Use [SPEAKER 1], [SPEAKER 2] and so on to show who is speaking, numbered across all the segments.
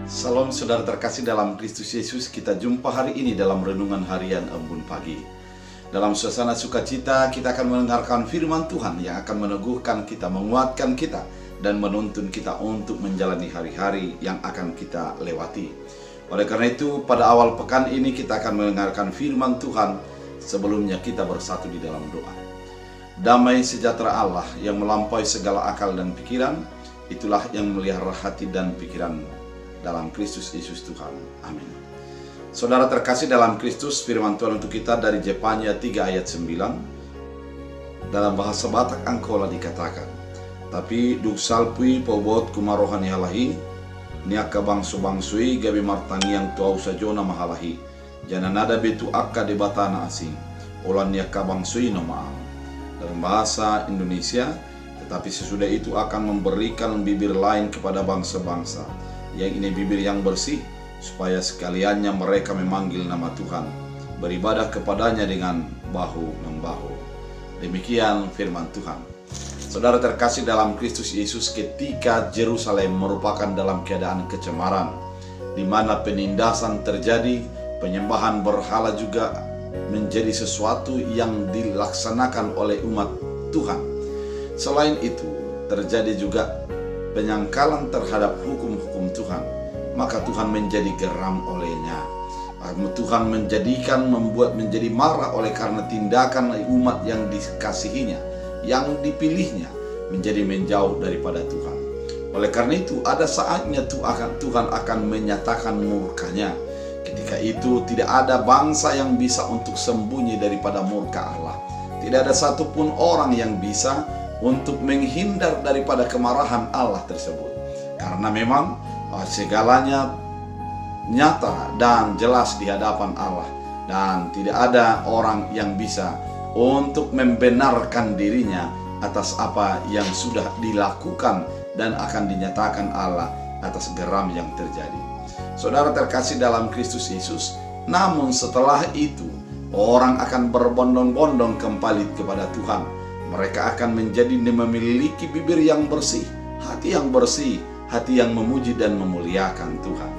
[SPEAKER 1] Salam saudara terkasih dalam Kristus Yesus. Kita jumpa hari ini dalam renungan harian Embun Pagi. Dalam suasana sukacita kita akan mendengarkan firman Tuhan yang akan meneguhkan kita, menguatkan kita, dan menuntun kita untuk menjalani hari-hari yang akan kita lewati. Oleh karena itu, pada awal pekan ini kita akan mendengarkan firman Tuhan. Sebelumnya kita bersatu di dalam doa. Damai sejahtera Allah yang melampaui segala akal dan pikiran, itulah yang melihara hati dan pikiran dalam Kristus Yesus Tuhan. Amin. Saudara terkasih dalam Kristus, firman Tuhan untuk kita dari Jepanya 3 ayat 9. Dalam bahasa Batak Angkola dikatakan, tapi duk salpui pobot kumarohani halahi, niaka bangsu-bangsui gabi martangiang tuau sajona mahalahi, jana nada betu akka de batana asing, olan niaka bangsui no maal. Dalam bahasa Indonesia, tetapi sesudah itu akan memberikan bibir lain kepada bangsa-bangsa, yang ini bibir yang bersih, supaya sekaliannya mereka memanggil nama Tuhan, beribadah kepadanya dengan bahu-membahu. Demikian firman Tuhan. Saudara terkasih dalam Kristus Yesus, ketika Yerusalem merupakan dalam keadaan kecemaran, di mana penindasan terjadi, penyembahan berhala juga menjadi sesuatu yang dilaksanakan oleh umat Tuhan. Selain itu, terjadi juga penyangkalan terhadap hukum-hukum Tuhan, maka Tuhan menjadi geram olehnya. Tuhan membuat menjadi marah oleh karena tindakan umat yang dikasihinya, yang dipilihnya, menjadi menjauh daripada Tuhan. Oleh karena itu, ada saatnya Tuhan akan menyatakan murkanya. Ketika itu tidak ada bangsa yang bisa untuk sembunyi daripada murka Allah. Tidak ada satupun orang yang bisa untuk menghindar daripada kemarahan Allah tersebut. Karena memang segalanya nyata dan jelas di hadapan Allah. Dan tidak ada orang yang bisa untuk membenarkan dirinya atas apa yang sudah dilakukan dan akan dinyatakan Allah atas geram yang terjadi. Saudara terkasih dalam Kristus Yesus, namun setelah itu orang akan berbondong-bondong kembali kepada Tuhan. Mereka akan menjadi memiliki bibir yang bersih, hati yang bersih, hati yang memuji dan memuliakan Tuhan.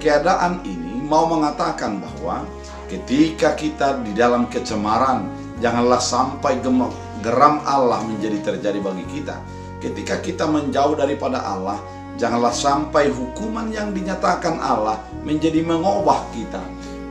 [SPEAKER 1] Keadaan ini mau mengatakan bahwa ketika kita di dalam kecemaran, janganlah sampai geram Allah menjadi terjadi bagi kita. Ketika kita menjauh daripada Allah, janganlah sampai hukuman yang dinyatakan Allah menjadi mengubah kita.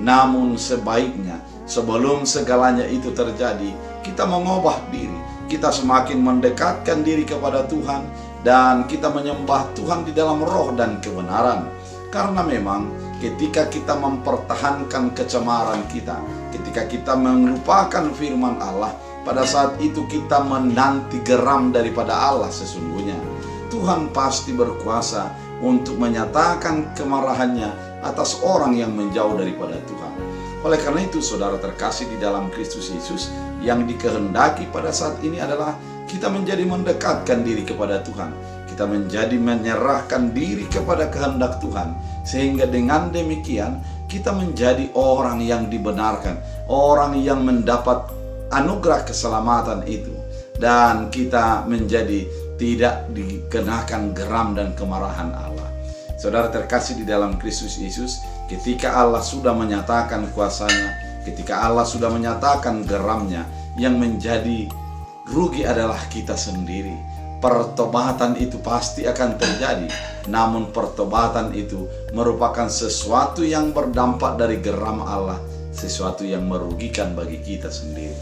[SPEAKER 1] Namun sebaiknya sebelum segalanya itu terjadi, kita mengubah diri. Kita semakin mendekatkan diri kepada Tuhan dan kita menyembah Tuhan di dalam roh dan kebenaran. Karena memang ketika kita mempertahankan kecemaran kita, ketika kita melupakan firman Allah, pada saat itu kita menanti geram daripada Allah sesungguhnya. Tuhan pasti berkuasa untuk menyatakan kemarahannya atas orang yang menjauh daripada Tuhan. Oleh karena itu, saudara terkasih di dalam Kristus Yesus, yang dikehendaki pada saat ini adalah kita menjadi mendekatkan diri kepada Tuhan. Kita menjadi menyerahkan diri kepada kehendak Tuhan. Sehingga dengan demikian kita menjadi orang yang dibenarkan, orang yang mendapat anugerah keselamatan itu. Dan kita menjadi tidak dikenakan geram dan kemarahan Allah. Saudara terkasih di dalam Kristus Yesus, ketika Allah sudah menyatakan kuasanya, ketika Allah sudah menyatakan geramnya, yang menjadi rugi adalah kita sendiri. Pertobatan itu pasti akan terjadi, namun pertobatan itu merupakan sesuatu yang berdampak dari geram Allah, sesuatu yang merugikan bagi kita sendiri.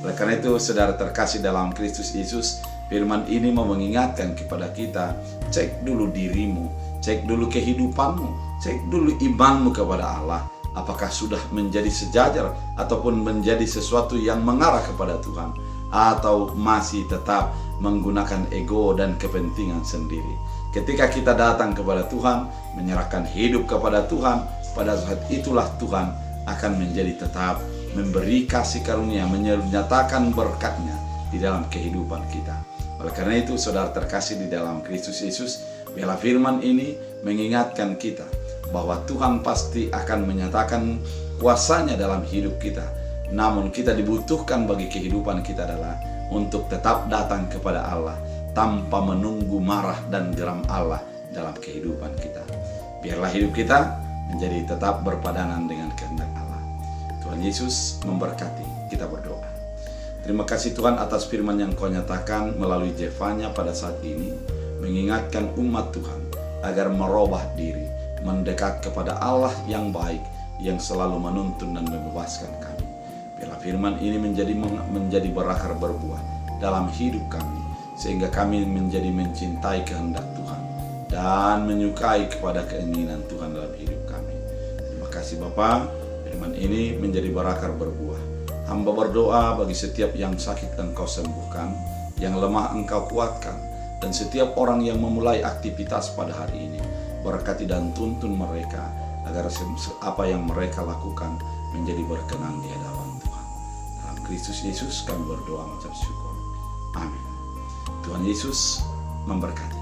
[SPEAKER 1] Oleh karena itu, saudara terkasih dalam Kristus Yesus, firman ini mau mengingatkan kepada kita, cek dulu dirimu, cek dulu kehidupanmu, cek dulu imanmu kepada Allah. Apakah sudah menjadi sejajar ataupun menjadi sesuatu yang mengarah kepada Tuhan, atau masih tetap menggunakan ego dan kepentingan sendiri. Ketika kita datang kepada Tuhan, menyerahkan hidup kepada Tuhan, pada saat itulah Tuhan akan menjadi tetap memberi kasih karunia, menyatakan berkatnya di dalam kehidupan kita. Oleh karena itu, saudara terkasih di dalam Kristus Yesus, biarlah firman ini mengingatkan kita bahwa Tuhan pasti akan menyatakan kuasanya dalam hidup kita. Namun kita dibutuhkan bagi kehidupan kita adalah untuk tetap datang kepada Allah tanpa menunggu marah dan geram Allah dalam kehidupan kita. Biarlah hidup kita menjadi tetap berpadanan dengan kehendak Allah. Tuhan Yesus memberkati. Kita berdoa. Terima kasih Tuhan atas firman yang Kau nyatakan melalui Zefanya pada saat ini, mengingatkan umat Tuhan agar merubah diri, mendekat kepada Allah yang baik, yang selalu menuntun dan membebaskan kami. Biarlah firman ini menjadi berakar berbuah dalam hidup kami, sehingga kami menjadi mencintai kehendak Tuhan dan menyukai kepada keinginan Tuhan dalam hidup kami. Terima kasih Bapa, firman ini menjadi berakar berbuah. Hamba berdoa bagi setiap yang sakit Engkau sembuhkan, yang lemah Engkau kuatkan, dan setiap orang yang memulai aktivitas pada hari ini, berkati dan tuntun mereka agar apa yang mereka lakukan menjadi berkenan di hadapan Tuhan. Dalam Kristus Yesus kami berdoa mengucap syukur. Amin. Tuhan Yesus memberkati.